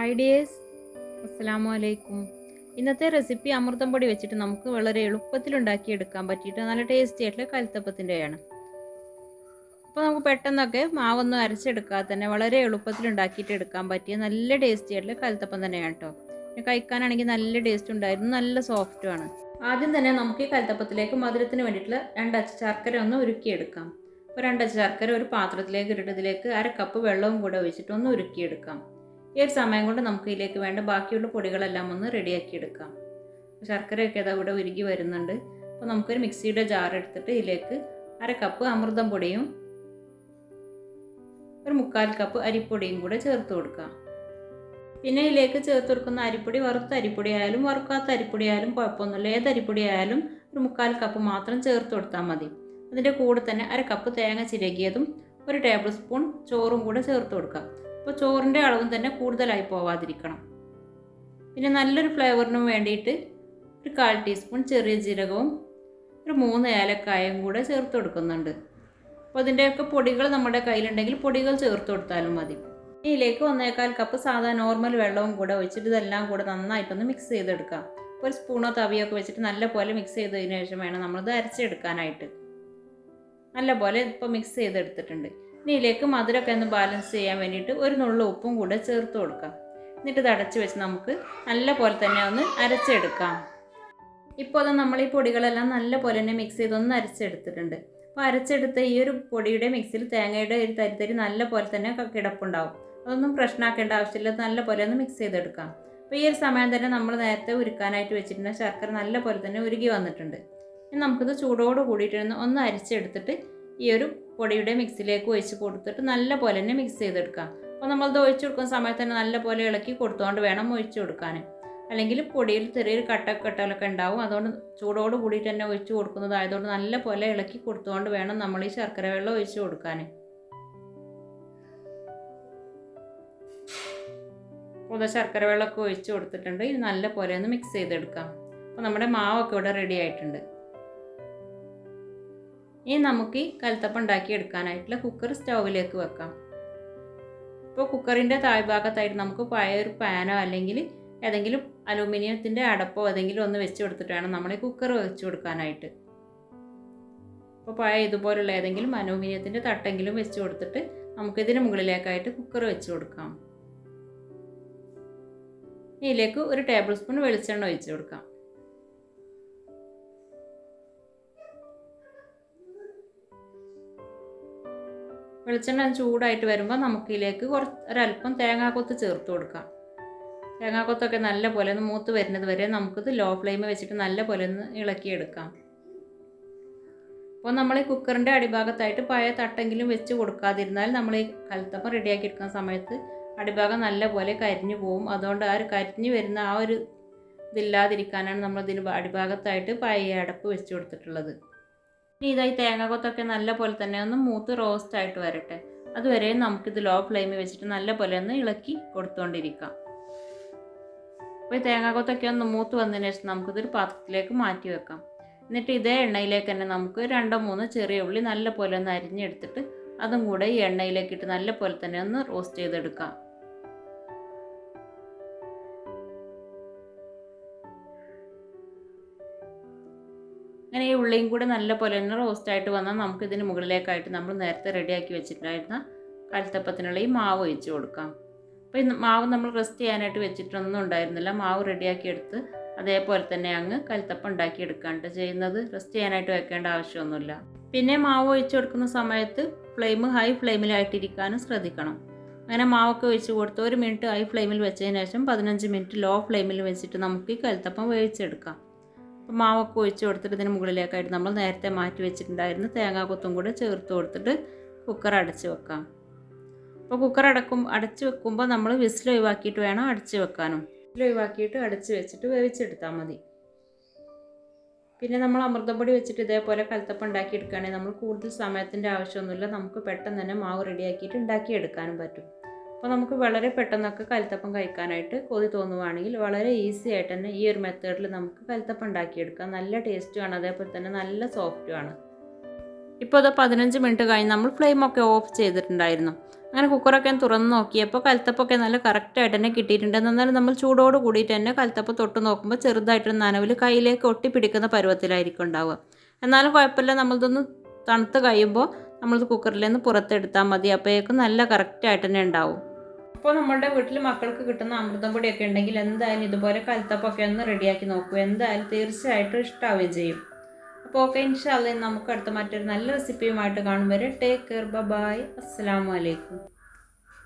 Hi dears, അസ്സലാമു അലൈക്കും. ഇന്നത്തെ റെസിപ്പി അമൃതം പൊടി വെച്ചിട്ട് നമുക്ക് വളരെ എളുപ്പത്തിൽ ഉണ്ടാക്കിയെടുക്കാൻ പറ്റിയിട്ട് നല്ല ടേസ്റ്റി ആയിട്ടുള്ള കലത്തപ്പത്തിൻ്റെയാണ്. അപ്പോൾ നമുക്ക് പെട്ടെന്നൊക്കെ മാവൊന്നും അരച്ചെടുക്കാതെ തന്നെ വളരെ എളുപ്പത്തിൽ ഉണ്ടാക്കിയിട്ട് എടുക്കാൻ പറ്റിയ നല്ല ടേസ്റ്റി ആയിട്ടുള്ള കലത്തപ്പം തന്നെയാണ് കേട്ടോ. കഴിക്കാനാണെങ്കിൽ നല്ല ടേസ്റ്റ് ഉണ്ടായിരുന്നു, നല്ല സോഫ്റ്റുമാണ്. ആദ്യം തന്നെ നമുക്ക് ഈ കലത്തപ്പത്തിലേക്ക് മധുരത്തിന് വേണ്ടിയിട്ടുള്ള 2 അച്ച് ശർക്കര ഒന്ന് ഉരുക്കിയെടുക്കാം. അപ്പോൾ 2 അച്ച് ശർക്കര ഒരു പാത്രത്തിലേക്ക് ഇട്ടിട്ട് ഇതിലേക്ക് 1/2 കപ്പ് വെള്ളവും കൂടെ ഒഴിച്ചിട്ട് ഒന്ന് ഉരുക്കിയെടുക്കാം. ഈ ഒരു സമയം കൊണ്ട് നമുക്ക് ഇതിലേക്ക് വേണ്ട ബാക്കിയുള്ള പൊടികളെല്ലാം ഒന്ന് റെഡിയാക്കി എടുക്കാം. ശർക്കരയൊക്കെ അതാ ഇവിടെ ഉരുകി വരുന്നുണ്ട്. അപ്പോൾ നമുക്കൊരു മിക്സിയുടെ ജാർ എടുത്തിട്ട് ഇതിലേക്ക് 1/2 കപ്പ് അമൃതം പൊടിയും 1/4 കപ്പ് അരിപ്പൊടിയും കൂടെ ചേർത്ത് കൊടുക്കാം. പിന്നെ ഇതിലേക്ക് ചേർത്ത് കൊടുക്കുന്ന അരിപ്പൊടി വറുത്ത അരിപ്പൊടി ആയാലും വറുക്കാത്ത അരിപ്പൊടി ആയാലും കുഴപ്പമൊന്നുമില്ല. ഏത് അരിപ്പൊടി ആയാലും 1/4 കപ്പ് മാത്രം ചേർത്ത് കൊടുത്താൽ മതി. അതിൻ്റെ കൂടെ തന്നെ 1/2 കപ്പ് തേങ്ങ ചിരകിയതും 1 ടേബിൾ സ്പൂൺ ചോറും കൂടെ ചേർത്ത് കൊടുക്കാം. അപ്പോൾ ചോറിൻ്റെ അളവും തന്നെ കൂടുതലായി പോവാതിരിക്കണം. പിന്നെ നല്ലൊരു ഫ്ലേവറിനും വേണ്ടിയിട്ട് 1/4 ടീസ്പൂൺ ചെറിയ ജീരകവും 3 ഏലക്കായയും കൂടെ ചേർത്ത് കൊടുക്കുന്നുണ്ട്. അപ്പോൾ ഇതിൻ്റെയൊക്കെ പൊടികൾ നമ്മുടെ കയ്യിലുണ്ടെങ്കിൽ പൊടികൾ ചേർത്ത് കൊടുത്താലും മതി. ഇതിലേക്ക് 1/4 കപ്പ് സാധാ നോർമൽ വെള്ളവും കൂടെ ഒഴിച്ചിട്ട് ഇതെല്ലാം കൂടെ നന്നായിട്ടൊന്ന് മിക്സ് ചെയ്തെടുക്കാം. ഒരു സ്പൂണോ തവിയൊക്കെ വെച്ചിട്ട് നല്ലപോലെ മിക്സ് ചെയ്തതിന് ശേഷം വേണം നമ്മളിത് അരച്ചെടുക്കാനായിട്ട്. നല്ലപോലെ ഇപ്പോൾ മിക്സ് ചെയ്തെടുത്തിട്ടുണ്ട്. ഇനി ഇതിലേക്ക് മധുരമൊക്കെ ഒന്ന് ബാലൻസ് ചെയ്യാൻ വേണ്ടിയിട്ട് 1 നുള്ളു ഉപ്പും കൂടെ ചേർത്ത് കൊടുക്കാം. എന്നിട്ട് ഇത് അടച്ച് വെച്ച് നമുക്ക് നല്ല പോലെ തന്നെ ഒന്ന് അരച്ചെടുക്കാം. ഇപ്പോൾ അത് നമ്മൾ ഈ പൊടികളെല്ലാം നല്ല പോലെ തന്നെ മിക്സ് ചെയ്തൊന്ന് അരച്ചെടുത്തിട്ടുണ്ട്. അപ്പോൾ അരച്ചെടുത്ത ഈ ഒരു പൊടിയുടെ മിക്സിൽ തേങ്ങയുടെ ഒരു തരി നല്ല പോലെ തന്നെ കിടപ്പുണ്ടാവും. അതൊന്നും പ്രശ്നമാക്കേണ്ട ആവശ്യമില്ല. നല്ല പോലെ ഒന്ന് മിക്സ് ചെയ്തെടുക്കാം. അപ്പോൾ ഈ ഒരു സമയം തന്നെ നമ്മൾ നേരത്തെ ഉരുക്കാനായിട്ട് വെച്ചിട്ടുള്ള ശർക്കര നല്ല പോലെ തന്നെ ഉരുകി വന്നിട്ടുണ്ട്. ഇനി നമുക്കിത് ചൂടോട് കൂടിയിട്ട് ഒന്ന് അരിച്ചെടുത്തിട്ട് ഈ ഒരു പൊടിയുടെ മിക്സിലേക്ക് ഒഴിച്ച് കൊടുത്തിട്ട് നല്ല പോലെ തന്നെ മിക്സ് ചെയ്തെടുക്കാം. അപ്പോൾ നമ്മളത് ഒഴിച്ച് കൊടുക്കുന്ന സമയത്ത് തന്നെ നല്ല പോലെ ഇളക്കി കൊടുത്തുകൊണ്ട് വേണം ഒഴിച്ച് കൊടുക്കാൻ. അല്ലെങ്കിൽ പൊടിയിൽ ചെറിയൊരു കട്ടലൊക്കെ ഉണ്ടാവും. അതുകൊണ്ട് ചൂടോട് കൂടിയിട്ട് തന്നെ ഒഴിച്ച് കൊടുക്കുന്നതായതുകൊണ്ട് നല്ല പോലെ ഇളക്കി കൊടുത്തുകൊണ്ട് വേണം നമ്മൾ ഈ ശർക്കര വെള്ളം ഒഴിച്ച് കൊടുക്കാൻ. അപ്പോൾ ശർക്കര വെള്ളമൊക്കെ ഒഴിച്ച് കൊടുത്തിട്ടുണ്ട്. ഇത് നല്ല പോലെ ഒന്ന് മിക്സ് ചെയ്തെടുക്കാം. അപ്പോൾ നമ്മുടെ മാവൊക്കെ ഇവിടെ റെഡി ആയിട്ടുണ്ട്. ഇനി നമുക്ക് ഈ കലത്തപ്പം ഉണ്ടാക്കി എടുക്കാനായിട്ടുള്ള കുക്കർ സ്റ്റൗവിലേക്ക് വെക്കാം. ഇപ്പോൾ കുക്കറിൻ്റെ താഴ്ഭാഗത്തായിട്ട് നമുക്ക് പഴയ ഒരു പാനോ അല്ലെങ്കിൽ ഏതെങ്കിലും അലൂമിനിയത്തിൻ്റെ അടപ്പോ ഏതെങ്കിലും ഒന്ന് വെച്ച് കൊടുത്തിട്ട് വേണം നമ്മൾ ഈ കുക്കർ വെച്ച് കൊടുക്കാനായിട്ട്. അപ്പോൾ പഴയ ഇതുപോലുള്ള ഏതെങ്കിലും അലൂമിനിയത്തിൻ്റെ തട്ടെങ്കിലും വെച്ച് കൊടുത്തിട്ട് നമുക്കിതിന് മുകളിലേക്കായിട്ട് കുക്കർ വെച്ച് കൊടുക്കാം. ഇതിലേക്ക് 1 ടേബിൾ സ്പൂൺ വെളിച്ചെണ്ണ ഒഴിച്ച് കൊടുക്കാം. വെളിച്ചെണ്ണ ചൂടായിട്ട് വരുമ്പോൾ നമുക്കിതിലേക്ക് ഒരല്പം തേങ്ങാക്കൊത്ത് ചേർത്ത് കൊടുക്കാം. തേങ്ങാക്കൊത്തൊക്കെ നല്ല പോലെ ഒന്ന് മൂത്ത് വരുന്നത് വരെ നമുക്കിത് ലോ ഫ്ലെയിമിൽ വെച്ചിട്ട് നല്ല പോലെ ഒന്ന് ഇളക്കിയെടുക്കാം. അപ്പോൾ നമ്മൾ ഈ കുക്കറിൻ്റെ അടിഭാഗത്തായിട്ട് പഴയ തട്ടെങ്കിലും വെച്ച് കൊടുക്കാതിരുന്നാൽ നമ്മൾ ഈ കലത്തപ്പം റെഡിയാക്കി എടുക്കുന്ന സമയത്ത് അടിഭാഗം നല്ല പോലെ കരിഞ്ഞു പോവും. അതുകൊണ്ട് ആ ഒരു കരിഞ്ഞു വരുന്ന ആ ഒരു ഇതില്ലാതിരിക്കാനാണ് നമ്മൾ ഇതിന് അടിഭാഗത്തായിട്ട് പഴയ അടപ്പ് വെച്ച് കൊടുത്തിട്ടുള്ളത്. ഇനി ഇതായി തേങ്ങാക്കൊത്തൊക്കെ നല്ല പോലെ തന്നെ ഒന്ന് മൂത്ത് റോസ്റ്റായിട്ട് വരട്ടെ. അതുവരെ നമുക്കിത് ലോ ഫ്ലെയിമിൽ വെച്ചിട്ട് നല്ല പോലെ ഒന്ന് ഇളക്കി കൊടുത്തുകൊണ്ടിരിക്കാം. അപ്പോൾ ഈ തേങ്ങാക്കൊത്തൊക്കെ ഒന്ന് മൂത്ത് വന്നതിന് ശേഷം നമുക്കിതൊരു പാത്രത്തിലേക്ക് മാറ്റി വെക്കാം. എന്നിട്ട് ഇതേ എണ്ണയിലേക്ക് തന്നെ നമുക്ക് 2-3 ചെറിയ ഉള്ളി നല്ല പോലെ ഒന്ന് അരിഞ്ഞെടുത്തിട്ട് അതും കൂടെ ഈ എണ്ണയിലേക്ക് ഇട്ട് നല്ല പോലെ തന്നെ ഒന്ന് റോസ്റ്റ് ചെയ്തെടുക്കാം. അങ്ങനെ ഈ ഉള്ളിയും കൂടെ നല്ല പോലെ തന്നെ റോസ്റ്റായിട്ട് വന്നാൽ നമുക്കിതിന് മുകളിലേക്കായിട്ട് നമ്മൾ നേരത്തെ റെഡിയാക്കി വെച്ചിട്ടുണ്ടായിരുന്ന കലത്തപ്പത്തിനുള്ള ഈ മാവ് ഒഴിച്ച് കൊടുക്കാം. അപ്പോൾ ഈ മാവ് നമ്മൾ റെസ്റ്റ് ചെയ്യാനായിട്ട് വെച്ചിട്ടൊന്നും ഉണ്ടായിരുന്നില്ല. മാവ് റെഡിയാക്കി എടുത്ത് അതേപോലെ തന്നെ അങ്ങ് കലത്തപ്പം ഉണ്ടാക്കിയെടുക്കാണ്ട് ചെയ്യുന്നത്. റെസ്റ്റ് ചെയ്യാനായിട്ട് വെക്കേണ്ട ആവശ്യമൊന്നുമില്ല. പിന്നെ മാവ് ഒഴിച്ച് കൊടുക്കുന്ന സമയത്ത് ഫ്ലെയിം ഹൈ ഫ്ലെയിമിലായിട്ടിരിക്കാനും ശ്രദ്ധിക്കണം. അങ്ങനെ മാവൊക്കെ ഒഴിച്ച് കൊടുത്ത് 1 മിനിറ്റ് ഹൈ ഫ്ലെയിമിൽ വെച്ചതിന് ശേഷം 15 മിനിറ്റ് ലോ ഫ്ലെയിമിൽ വെച്ചിട്ട് നമുക്ക് ഈ കലത്തപ്പം വേവിച്ചെടുക്കാം. അപ്പോൾ മാവൊക്കെ ഒഴിച്ച് കൊടുത്തിട്ട് ഇതിന് മുകളിലേക്കായിട്ട് നമ്മൾ നേരത്തെ മാറ്റി വെച്ചിട്ടുണ്ടായിരുന്ന തേങ്ങാക്കൊത്തും കൂടെ ചേർത്ത് കൊടുത്തിട്ട് കുക്കർ അടച്ച് വെക്കാം. അപ്പോൾ കുക്കർ അടച്ച് വെക്കുമ്പോൾ നമ്മൾ വിസിൽ ഒഴിവാക്കിയിട്ട് വേണം അടച്ച് വെക്കാനും. വിസിൽ ഒഴിവാക്കിയിട്ട് അടച്ച് വെച്ചിട്ട് വേവിച്ചെടുത്താൽ മതി. പിന്നെ നമ്മൾ അമൃതപ്പൊടി വെച്ചിട്ട് ഇതേപോലെ കലത്തപ്പം ഉണ്ടാക്കിയെടുക്കുകയാണെങ്കിൽ നമ്മൾ കൂടുതൽ സമയത്തിൻ്റെ ആവശ്യമൊന്നുമില്ല. നമുക്ക് പെട്ടെന്ന് തന്നെ മാവ് റെഡിയാക്കിയിട്ട് ഉണ്ടാക്കിയെടുക്കാനും പറ്റും. അപ്പോൾ നമുക്ക് വളരെ പെട്ടെന്നൊക്കെ കലത്തപ്പം കഴിക്കാനായിട്ട് കൊതി തോന്നുവാണെങ്കിൽ വളരെ ഈസി ആയിട്ട് തന്നെ ഈ ഒരു മെത്തേഡിൽ നമുക്ക് കലത്തപ്പം ഉണ്ടാക്കിയെടുക്കാം. നല്ല ടേസ്റ്റുമാണ്, അതേപോലെ തന്നെ നല്ല സോഫ്റ്റുമാണ്. ഇപ്പോൾ അത് 15 മിനിറ്റ് കഴിഞ്ഞ് നമ്മൾ ഫ്ലെയിമൊക്കെ ഓഫ് ചെയ്തിട്ടുണ്ടായിരുന്നു. അങ്ങനെ കുക്കറൊക്കെ തുറന്ന് നോക്കിയപ്പോൾ കലത്തപ്പമൊക്കെ നല്ല കറക്റ്റായിട്ട് തന്നെ കിട്ടിയിട്ടുണ്ട്. എന്നാലും നമ്മൾ ചൂടോട് കൂടിയിട്ട് തന്നെ കലത്തപ്പം തൊട്ട് നോക്കുമ്പോൾ ചെറുതായിട്ടൊരു നനവിൽ കയ്യിലേക്ക് ഒട്ടിപ്പിടിക്കുന്ന പരുവത്തിലായിരിക്കും ഉണ്ടാവുക. എന്നാലും കുഴപ്പമില്ല, നമ്മളിതൊന്ന് തണുത്ത് കഴിയുമ്പോൾ നമ്മളിത് കുക്കറിൽ നിന്ന് പുറത്തെടുത്താൽ മതി. അപ്പോഴേക്കും നല്ല കറക്റ്റായിട്ട് തന്നെ ഉണ്ടാവും. അപ്പോൾ നമ്മുടെ വീട്ടിൽ മക്കൾക്ക് കിട്ടുന്ന അമൃതം പൊടിയൊക്കെ ഉണ്ടെങ്കിൽ എന്തായാലും ഇതുപോലെ കലത്തപ്പമൊക്കെ ഒന്ന് റെഡിയാക്കി നോക്കൂ. എന്തായാലും തീർച്ചയായിട്ടും ഇഷ്ടാവുകയും ചെയ്യും. അപ്പോൾ ഓക്കെ, ഇൻഷാ അല്ലാഹ് നമുക്ക് അടുത്ത മറ്റൊരു നല്ല റെസിപ്പിയുമായിട്ട് കാണും വരെ ടേക്ക് കെയർ, ബൈ, അസ്സലാമു അലൈക്കും.